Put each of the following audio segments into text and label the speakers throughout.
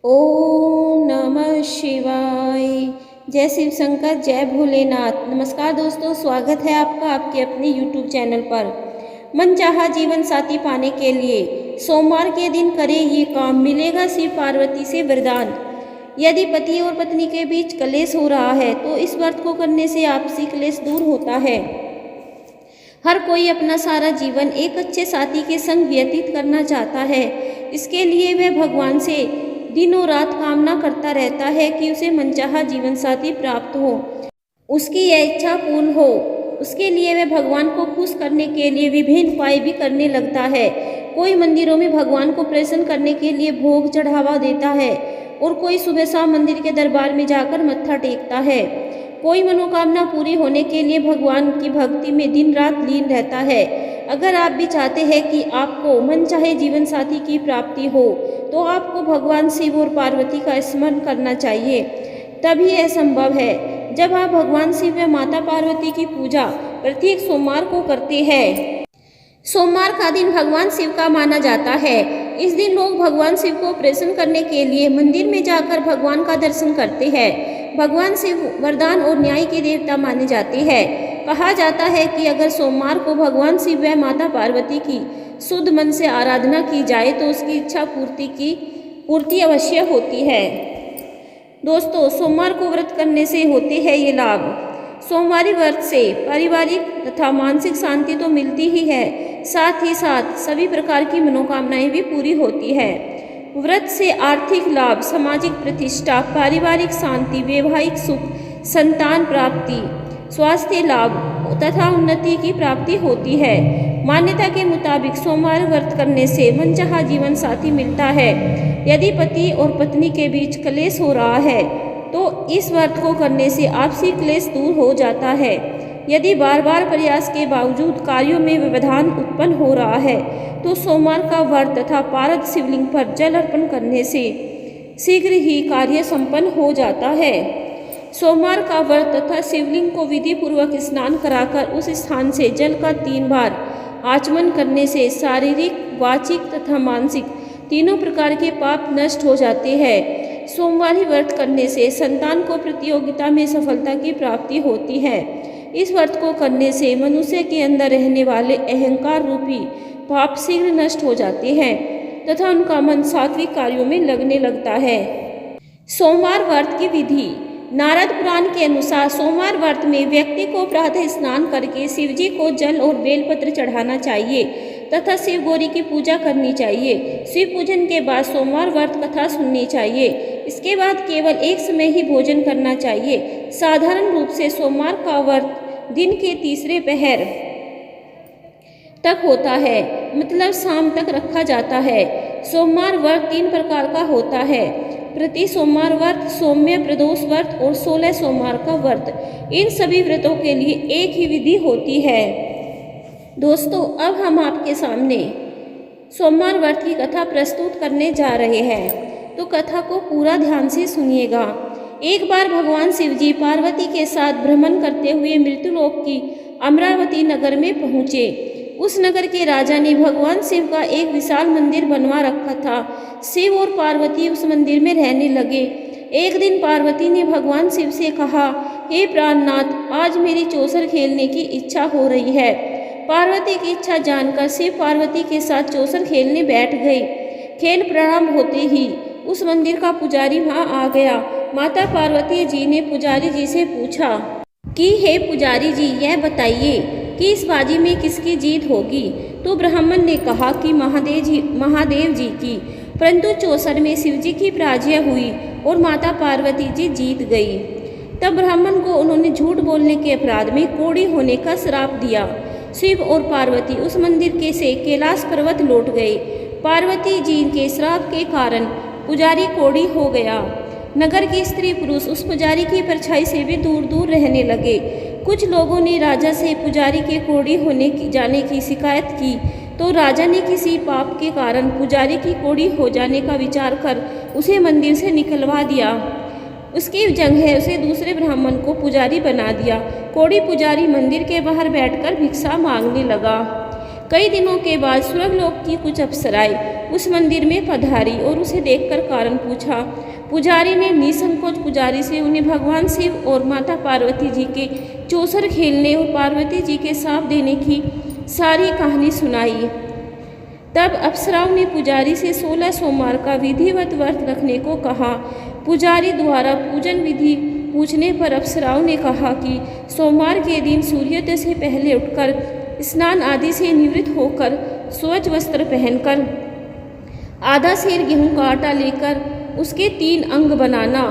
Speaker 1: ओम नमः शिवाय। जय शिव शंकर, जय भोलेनाथ। नमस्कार दोस्तों, स्वागत है आपका आपके अपने YouTube चैनल पर। मनचाहा जीवन साथी पाने के लिए सोमवार के दिन करें ये काम, मिलेगा शिव पार्वती से वरदान। यदि पति और पत्नी के बीच कलेश हो रहा है तो इस व्रत को करने से आपसी कलेश दूर होता है। हर कोई अपना सारा जीवन एक अच्छे साथी के संग व्यतीत करना चाहता है। इसके लिए वह भगवान से दिनों रात कामना करता रहता है कि उसे मनचाहा जीवन साथी प्राप्त हो, उसकी यह इच्छा पूर्ण हो। उसके लिए वह भगवान को खुश करने के लिए विभिन्न उपाय भी करने लगता है। कोई मंदिरों में भगवान को प्रसन्न करने के लिए भोग चढ़ावा देता है और कोई सुबह शाम मंदिर के दरबार में जाकर मत्था टेकता है। कोई मनोकामना पूरी होने के लिए भगवान की भक्ति में दिन रात लीन रहता है। अगर आप भी चाहते हैं कि आपको मनचाहे जीवन साथी की प्राप्ति हो तो आपको भगवान शिव और पार्वती का स्मरण करना चाहिए, तभी यह संभव है। जब आप भगवान शिव व माता पार्वती की पूजा प्रत्येक सोमवार को करते हैं। सोमवार का दिन भगवान शिव का माना जाता है। इस दिन लोग भगवान शिव को प्रसन्न करने के लिए मंदिर में जाकर भगवान का दर्शन करते हैं। भगवान शिव वरदान और न्याय के देवता माने जाते हैं। कहा जाता है कि अगर सोमवार को भगवान शिव व माता पार्वती की शुद्ध मन से आराधना की जाए तो उसकी इच्छा पूर्ति अवश्य होती है। दोस्तों, सोमवार को व्रत करने से होते हैं ये लाभ। सोमवारी व्रत से पारिवारिक तथा मानसिक शांति तो मिलती ही है, साथ ही साथ सभी प्रकार की मनोकामनाएं भी पूरी होती है। व्रत से आर्थिक लाभ, सामाजिक प्रतिष्ठा, पारिवारिक शांति, वैवाहिक सुख, संतान प्राप्ति, स्वास्थ्य लाभ तथा उन्नति की प्राप्ति होती है। मान्यता के मुताबिक सोमवार व्रत करने से मनचाहा जीवन साथी मिलता है। यदि पति और पत्नी के बीच कलेश हो रहा है तो इस व्रत को करने से आपसी क्लेश दूर हो जाता है। यदि बार बार प्रयास के बावजूद कार्यों में व्यवधान उत्पन्न हो रहा है तो सोमवार का व्रत तथा पारद शिवलिंग पर जल अर्पण करने से शीघ्र ही कार्य संपन्न हो जाता है। सोमवार का व्रत तथा शिवलिंग को विधि पूर्वक स्नान कराकर उस स्थान से जल का 3 बार आचमन करने से शारीरिक, वाचिक तथा मानसिक तीनों प्रकार के पाप नष्ट हो जाते हैं। सोमवारी व्रत करने से संतान को प्रतियोगिता में सफलता की प्राप्ति होती है। इस व्रत को करने से मनुष्य के अंदर रहने वाले अहंकार रूपी पाप शीघ्र नष्ट हो जाते हैं तथा उनका मन सात्विक कार्यों में लगने लगता है। सोमवार व्रत की विधि। नारद पुराण के अनुसार सोमवार व्रत में व्यक्ति को प्रातः स्नान करके शिवजी को जल और बेलपत्र चढ़ाना चाहिए तथा शिव गौरी की पूजा करनी चाहिए। शिव पूजन के बाद सोमवार व्रत कथा सुननी चाहिए। इसके बाद केवल एक समय ही भोजन करना चाहिए। साधारण रूप से सोमवार का व्रत दिन के तीसरे पहर तक होता है, मतलब शाम तक रखा जाता है। सोमवार व्रत 3 प्रकार का होता है: प्रति सोमवार व्रत, सौम्य प्रदोष व्रत और 16 सोमवार का व्रत। इन सभी व्रतों के लिए एक ही विधि होती है। दोस्तों, अब हम आपके सामने सोमवार व्रत की कथा प्रस्तुत करने जा रहे हैं, तो कथा को पूरा ध्यान से सुनिएगा। एक बार भगवान शिवजी पार्वती के साथ भ्रमण करते हुए मृत्युलोक की अमरावती नगर में पहुँचे। उस नगर के राजा ने भगवान शिव का एक विशाल मंदिर बनवा रखा था। शिव और पार्वती उस मंदिर में रहने लगे। एक दिन पार्वती ने भगवान शिव से कहा, हे प्राणनाथ, आज मेरी चौसर खेलने की इच्छा हो रही है। पार्वती की इच्छा जानकर शिव पार्वती के साथ चौसर खेलने बैठ गए। खेल प्रारंभ होते ही उस मंदिर का पुजारी वहां आ गया। माता पार्वती जी ने पुजारी जी से पूछा कि हे पुजारी जी, यह बताइए कि इस बाजी में किसकी जीत होगी? तो ब्राह्मण ने कहा कि महादेव जी की। परंतु चौसर में शिवजी की पराजय हुई और माता पार्वती जी जीत गई। तब ब्राह्मण को उन्होंने झूठ बोलने के अपराध में कोढ़ी होने का श्राप दिया। शिव और पार्वती उस मंदिर के से कैलाश पर्वत लौट गए। पार्वती जी के श्राप के कारण पुजारी कोढ़ी हो गया। नगर के स्त्री पुरुष उस पुजारी की परछाई से भी दूर दूर रहने लगे। कुछ लोगों ने राजा से पुजारी के कोढ़ी होने जाने की शिकायत की, तो राजा ने किसी पाप के कारण पुजारी की कोढ़ी हो जाने का विचार कर उसे मंदिर से निकलवा दिया। उसकी जगह उसे दूसरे ब्राह्मण को पुजारी बना दिया। कोढ़ी पुजारी मंदिर के बाहर बैठकर भिक्षा मांगने लगा। कई दिनों के बाद स्वर्गलोक की कुछ अप्सराएं उस मंदिर में पधारी और उसे देखकर कारण पूछा। पुजारी ने निसंकोच पुजारी से उन्हें भगवान शिव और माता पार्वती जी के चौसर खेलने और पार्वती जी के साप देने की सारी कहानी सुनाई। तब अप्सराओं ने पुजारी से 16 सोमवार का विधिवत व्रत रखने को कहा। पुजारी द्वारा पूजन विधि पूछने पर अप्सराओं ने कहा कि सोमवार के दिन सूर्योदय से पहले उठकर स्नान आदि से निवृत्त होकर स्वच्छ वस्त्र पहनकर आधा सेर गेहूं का आटा लेकर उसके 3 अंग बनाना,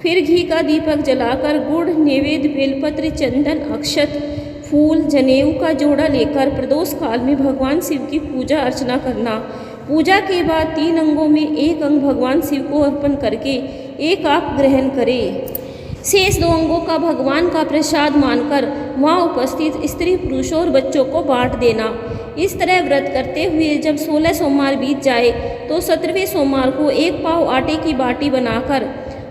Speaker 1: फिर घी का दीपक जलाकर गुड़ नैवेद्य बेलपत्र चंदन अक्षत फूल जनेऊ का जोड़ा लेकर प्रदोष काल में भगवान शिव की पूजा अर्चना करना। पूजा के बाद 3 अंगों में 1 अंग भगवान शिव को अर्पण करके एक आप ग्रहण करें। शेष 2 अंगों का भगवान का प्रसाद मानकर वहाँ उपस्थित स्त्री पुरुषों और बच्चों को बांट देना। इस तरह व्रत करते हुए जब 16 सोमवार बीत जाए तो 17वें सोमवार को 1 पाव आटे की बाटी बनाकर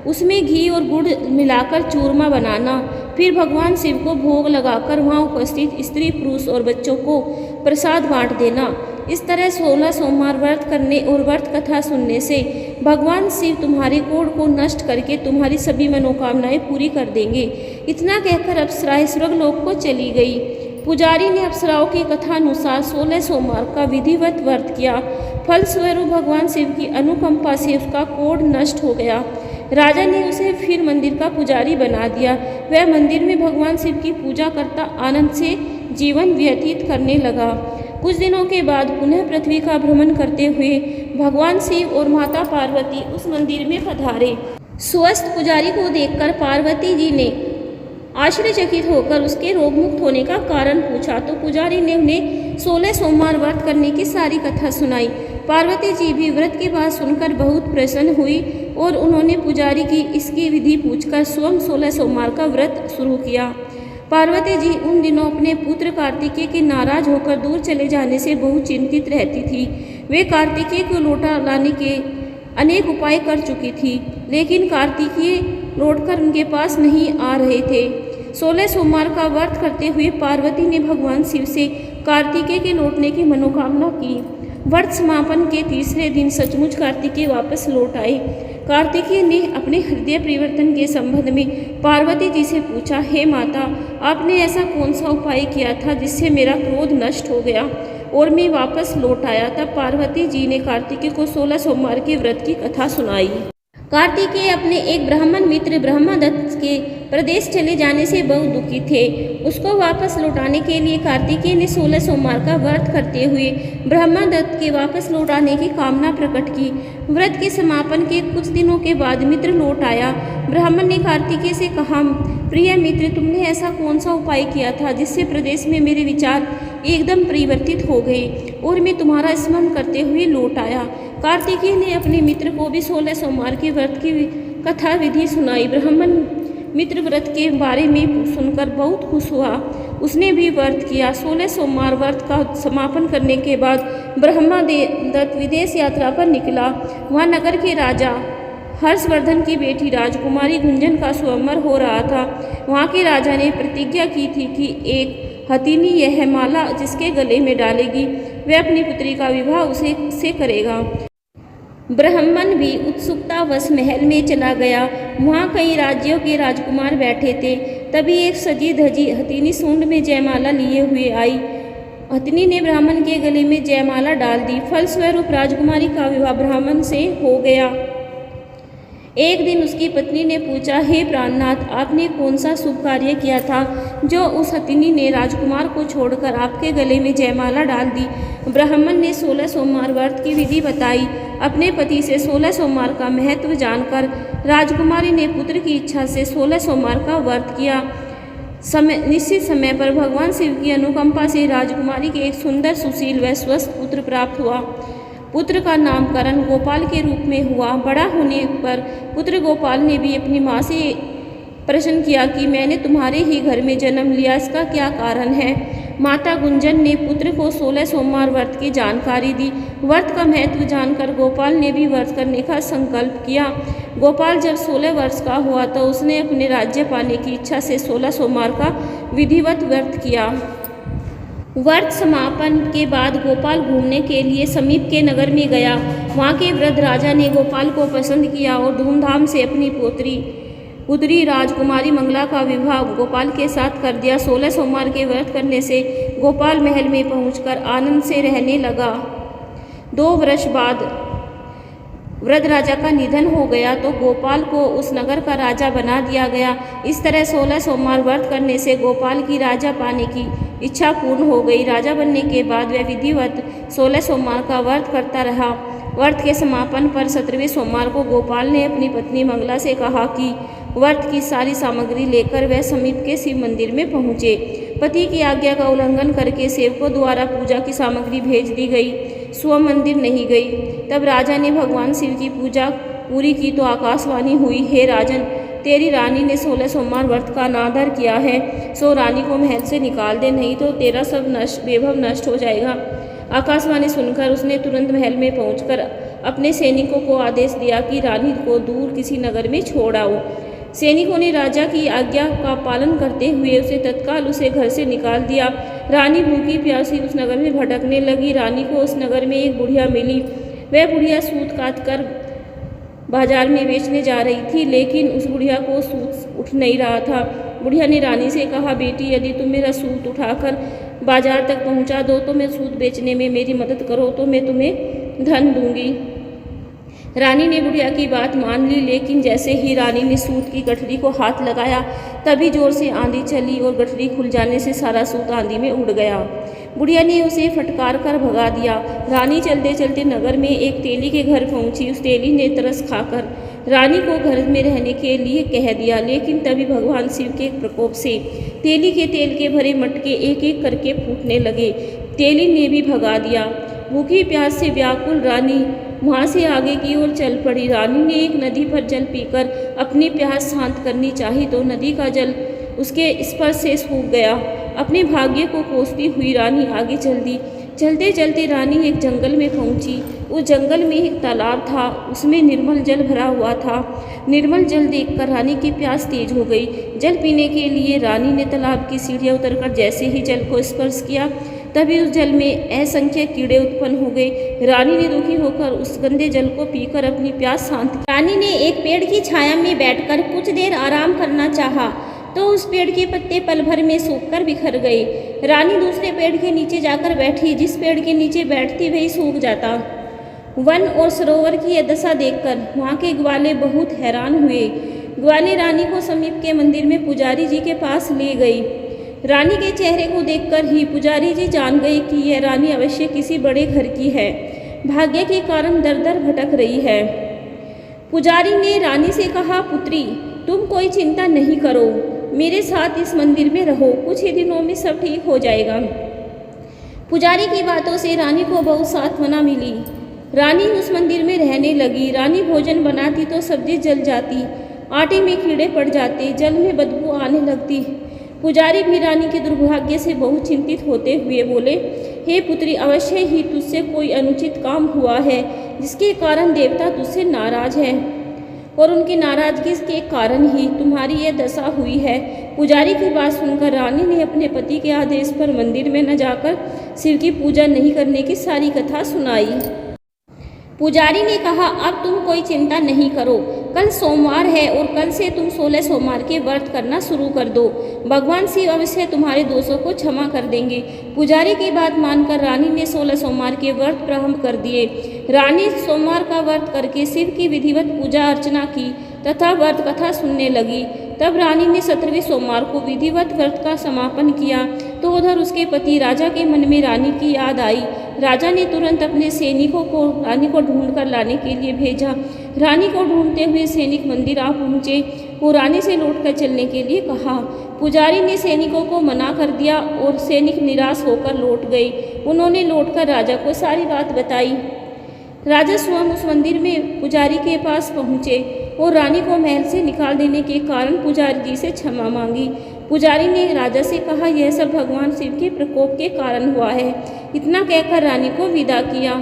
Speaker 1: उसमें घी और गुड़ मिलाकर चूरमा बनाना, फिर भगवान शिव को भोग लगाकर वहाँ उपस्थित स्त्री पुरुष और बच्चों को प्रसाद बांट देना। इस तरह 16 सोमवार व्रत करने और व्रत कथा सुनने से भगवान शिव तुम्हारे कोढ़ को नष्ट करके तुम्हारी सभी मनोकामनाएं पूरी कर देंगे। इतना कहकर अप्सराएं स्वर्गलोक को चली गई। पुजारी ने अप्सराओं की कथा अनुसार 16 सोमवार का विधिवत व्रत किया। फलस्वरूप भगवान शिव की अनुकंपा से उसका कोढ़ नष्ट हो गया। राजा ने उसे फिर मंदिर का पुजारी बना दिया। वह मंदिर में भगवान शिव की पूजा करता आनंद से जीवन व्यतीत करने लगा। कुछ दिनों के बाद पुनः पृथ्वी का भ्रमण करते हुए भगवान शिव और माता पार्वती उस मंदिर में पधारे। स्वस्थ पुजारी को देखकर पार्वती जी ने आश्चर्यचकित होकर उसके रोग मुक्त होने का कारण पूछा तो पुजारी ने उन्हें 16 सोमवार व्रत करने की सारी कथा सुनाई। पार्वती जी भी व्रत की बात सुनकर बहुत प्रसन्न हुई और उन्होंने पुजारी की इसकी विधि पूछकर स्वयं 16 सोमवार का व्रत शुरू किया। पार्वती जी उन दिनों अपने पुत्र कार्तिकेय के नाराज होकर दूर चले जाने से बहुत चिंतित रहती थी। वे कार्तिकेय को लौटा लाने के अनेक उपाय कर चुकी थी, लेकिन कार्तिकेय लौटकर उनके पास नहीं आ रहे थे। 16 सोमवार का व्रत करते हुए पार्वती ने भगवान शिव से कार्तिकेय के लौटने की मनोकामना की। व्रत समापन के तीसरे दिन सचमुच कार्तिकेय वापस लौट आए। कार्तिकेय ने अपने हृदय परिवर्तन के संबंध में पार्वती जी से पूछा, हे माता, आपने ऐसा कौन सा उपाय किया था जिससे मेरा क्रोध नष्ट हो गया और मैं वापस लौट आया। तब पार्वती जी ने कार्तिकेय को 16 सोमवार के व्रत की कथा सुनाई। कार्तिकेय अपने एक ब्राह्मण मित्र ब्रह्मदत्त के प्रदेश चले जाने से बहुत दुखी थे। उसको वापस लौटाने के लिए कार्तिकेय ने 16 सोमवार का व्रत करते हुए ब्रह्मदत्त के वापस लौटाने की कामना प्रकट की। व्रत के समापन के कुछ दिनों के बाद मित्र लौट आया। ब्राह्मण ने कार्तिकेय से कहा, प्रिय मित्र, तुमने ऐसा कौन सा उपाय किया था जिससे प्रदेश में मेरे विचार एकदम परिवर्तित हो गए और मैं तुम्हारा स्मरण करते हुए लौट आया। कार्तिकेय ने अपने मित्र को भी 16 सोमवार के व्रत की कथा विधि सुनाई। ब्राह्मण मित्र व्रत के बारे में सुनकर बहुत खुश हुआ। उसने भी व्रत किया। 16 सोमवार व्रत का समापन करने के बाद ब्रह्मदत्त विदेश यात्रा पर निकला। वहाँ नगर के राजा हर्षवर्धन की बेटी राजकुमारी गुंजन का स्वयंवर हो रहा था। वहाँ के राजा ने प्रतिज्ञा की थी कि एक हथिनी यह माला जिसके गले में डालेगी वह अपनी पुत्री का विवाह उसे से करेगा। ब्राह्मण भी उत्सुकतावश महल में चला गया। वहाँ कई राज्यों के राजकुमार बैठे थे। तभी एक सजी धजी हथिनी सूंड में जयमाला लिए हुए आई। हथिनी ने ब्राह्मण के गले में जयमाला डाल दी। फलस्वरूप राजकुमारी का विवाह ब्राह्मण से हो गया। एक दिन उसकी पत्नी ने पूछा, हे प्राणनाथ, आपने कौन सा शुभ कार्य किया था जो उस हथिनी ने राजकुमार को छोड़कर आपके गले में जयमाला डाल दी। ब्राह्मण ने 16 सोमवार व्रत की विधि बताई। अपने पति से 16 सोमवार का महत्व जानकर राजकुमारी ने पुत्र की इच्छा से 16 सोमवार का व्रत किया। निश्चित समय पर भगवान शिव की अनुकंपा से राजकुमारी के एक सुंदर सुशील व स्वस्थ पुत्र प्राप्त हुआ। पुत्र का नामकरण गोपाल के रूप में हुआ। बड़ा होने पर पुत्र गोपाल ने भी अपनी माँ से प्रश्न किया कि मैंने तुम्हारे ही घर में जन्म लिया, इसका क्या कारण है। माता गुंजन ने पुत्र को 16 सोमवार व्रत की जानकारी दी। व्रत का महत्व जानकर गोपाल ने भी व्रत करने का संकल्प किया। गोपाल जब 16 वर्ष का हुआ तो उसने अपने राज्य पाने की इच्छा से 16 सोमवार का विधिवत व्रत किया। व्रत समापन के बाद गोपाल घूमने के लिए समीप के नगर में गया। वहाँ के वृद्ध राजा ने गोपाल को पसंद किया और धूमधाम से अपनी पुत्री राजकुमारी मंगला का विवाह गोपाल के साथ कर दिया। 16 सोमवार के व्रत करने से गोपाल महल में पहुंचकर आनंद से रहने लगा। 2 वर्ष बाद वृद्ध राजा का निधन हो गया तो गोपाल को उस नगर का राजा बना दिया गया। इस तरह 16 सोमवार व्रत करने से गोपाल की राजा पाने की इच्छा पूर्ण हो गई। राजा बनने के बाद वह विधिवत 16 सोमवार का व्रत करता रहा। व्रत के समापन पर 17वें सोमवार को गोपाल ने अपनी पत्नी मंगला से कहा कि व्रत की सारी सामग्री लेकर वह समीप के शिव मंदिर में पहुँचे। पति की आज्ञा का उल्लंघन करके सेवकों द्वारा पूजा की सामग्री भेज दी गई, स्वयं मंदिर नहीं गई। तब राजा ने भगवान शिव की पूजा पूरी की तो आकाशवाणी हुई, हे राजन, तेरी रानी ने 16 सोमवार व्रत का अनादर किया है, सो रानी को महल से निकाल दे, नहीं तो तेरा सब वैभव नष्ट हो जाएगा। आकाशवाणी सुनकर उसने तुरंत महल में पहुंचकर अपने सैनिकों को आदेश दिया कि रानी को दूर किसी नगर में छोड़ आओ। सैनिकों ने राजा की आज्ञा का पालन करते हुए तत्काल उसे घर से निकाल दिया। रानी भूखी प्यासी उस नगर में भटकने लगी। रानी को उस नगर में एक बुढ़िया मिली। वह बुढ़िया सूत काट कर बाजार में बेचने जा रही थी, लेकिन उस बुढ़िया को सूत उठ नहीं रहा था। बुढ़िया ने रानी से कहा, बेटी, यदि तुम मेरा सूत उठाकर बाजार तक पहुंचा दो तो मैं सूत बेचने में मेरी मदद करो तो मैं तुम्हें धन दूंगी। रानी ने बुढ़िया की बात मान ली, लेकिन जैसे ही रानी ने सूत की गठरी को हाथ लगाया तभी जोर से आंधी चली और गठरी खुल जाने से सारा सूत आंधी में उड़ गया। बुढ़िया ने उसे फटकार कर भगा दिया। रानी चलते चलते नगर में एक तेली के घर पहुंची। उस तेली ने तरस खाकर रानी को घर में रहने के लिए कह दिया, लेकिन तभी भगवान शिव के प्रकोप से तेली के तेल के भरे मटके एक एक करके फूटने लगे। तेली ने भी भगा दिया। भूखी प्यास से व्याकुल रानी वहाँ से आगे की ओर चल पड़ी। रानी ने एक नदी पर जल पीकर अपनी प्यास शांत करनी चाही तो नदी का जल उसके स्पर्श से सूख गया। अपने भाग्य को कोसती हुई रानी आगे चल दी। चलते चलते रानी एक जंगल में पहुंची। उस जंगल में एक तालाब था, उसमें निर्मल जल भरा हुआ था। निर्मल जल देखकर रानी की प्यास तेज हो गई। जल पीने के लिए रानी ने तालाब की सीढ़ियाँ उतरकर जैसे ही जल को स्पर्श किया तभी उस जल में असंख्य कीड़े उत्पन्न हो गए। रानी ने दुखी होकर उस गंदे जल को पीकर अपनी प्यास शांत की। रानी ने एक पेड़ की छाया में बैठकर कुछ देर आराम करना चाहा तो उस पेड़ के पत्ते पल भर में सूखकर बिखर गए। रानी दूसरे पेड़ के नीचे जाकर बैठी। जिस पेड़ के नीचे बैठती वही सूख जाता। वन और सरोवर की यह दशा देखकर वहाँ के ग्वाले बहुत हैरान हुए। ग्वाले रानी को समीप के मंदिर में पुजारी जी के पास ले गई। रानी के चेहरे को देखकर ही पुजारी जी जान गए कि यह रानी अवश्य किसी बड़े घर की है, भाग्य के कारण दर दर भटक रही है। पुजारी ने रानी से कहा, पुत्री, तुम कोई चिंता नहीं करो, मेरे साथ इस मंदिर में रहो, कुछ ही दिनों में सब ठीक हो जाएगा। पुजारी की बातों से रानी को बहुत सांत्वना मिली। रानी उस मंदिर में रहने लगी। रानी भोजन बनाती तो सब्जी जल जाती, आटे में कीड़े पड़ जाते, जल में बदबू आने लगती। पुजारी भी रानी के दुर्भाग्य से बहुत चिंतित होते हुए बोले, हे पुत्री, अवश्य ही तुझसे कोई अनुचित काम हुआ है जिसके कारण देवता तुझसे नाराज हैं और उनकी नाराजगी के कारण ही तुम्हारी यह दशा हुई है। पुजारी की बात सुनकर रानी ने अपने पति के आदेश पर मंदिर में न जाकर शिव की पूजा नहीं करने की सारी कथा सुनाई। पुजारी ने कहा, अब तुम कोई चिंता नहीं करो, कल सोमवार है और कल से तुम 16 सोमवार के व्रत करना शुरू कर दो। भगवान शिव अवश्य तुम्हारे दोषों को क्षमा कर देंगे। पुजारी की बात मानकर रानी ने 16 सोमवार के व्रत प्रारंभ कर दिए। रानी सोमवार का व्रत करके शिव की विधिवत पूजा अर्चना की तथा व्रत कथा सुनने लगी। तब रानी ने 17वें सोमवार को विधिवत व्रत का समापन किया तो उधर उसके पति राजा के मन में रानी की याद आई। राजा ने तुरंत अपने सैनिकों को रानी को ढूंढ कर लाने के लिए भेजा। रानी को ढूंढते हुए सैनिक मंदिर आ पहुँचे। वो रानी से लौटकर चलने के लिए कहा। पुजारी ने सैनिकों को मना कर दिया और सैनिक निराश होकर लौट गए। उन्होंने लौटकर राजा को सारी बात बताई। राजा स्वयं उस मंदिर में पुजारी के पास पहुँचे और रानी को महल से निकाल देने के कारण पुजारी जी से क्षमा मांगी। पुजारी ने राजा से कहा, यह सब भगवान शिव के प्रकोप के कारण हुआ है। इतना कहकर रानी को विदा किया।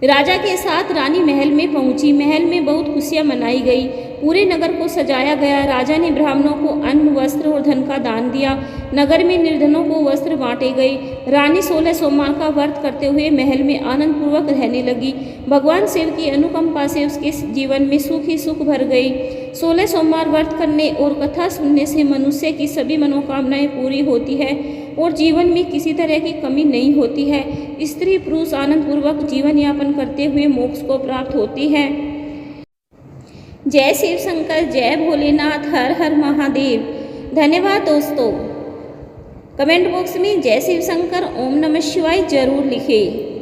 Speaker 1: राजा के साथ रानी महल में पहुंची। महल में बहुत खुशियां मनाई गई। पूरे नगर को सजाया गया। राजा ने ब्राह्मणों को अन्न, वस्त्र और धन का दान दिया। नगर में निर्धनों को वस्त्र बांटे गए। रानी 16 सोमवार का व्रत करते हुए महल में आनंद पूर्वक रहने लगी। भगवान शिव की अनुकंपा से उसके जीवन में सुख ही सुख भर गई। 16 सोमवार व्रत करने और कथा सुनने से मनुष्य की सभी मनोकामनाएं पूरी होती है और जीवन में किसी तरह की कमी नहीं होती है। स्त्री पुरुष आनंद पूर्वक जीवन यापन करते हुए मोक्ष को प्राप्त होती है। जय शिव शंकर, जय भोलेनाथ, हर हर महादेव। धन्यवाद दोस्तों। कमेंट बॉक्स में जय शिव शंकर, ओम नमः शिवाय जरूर लिखें।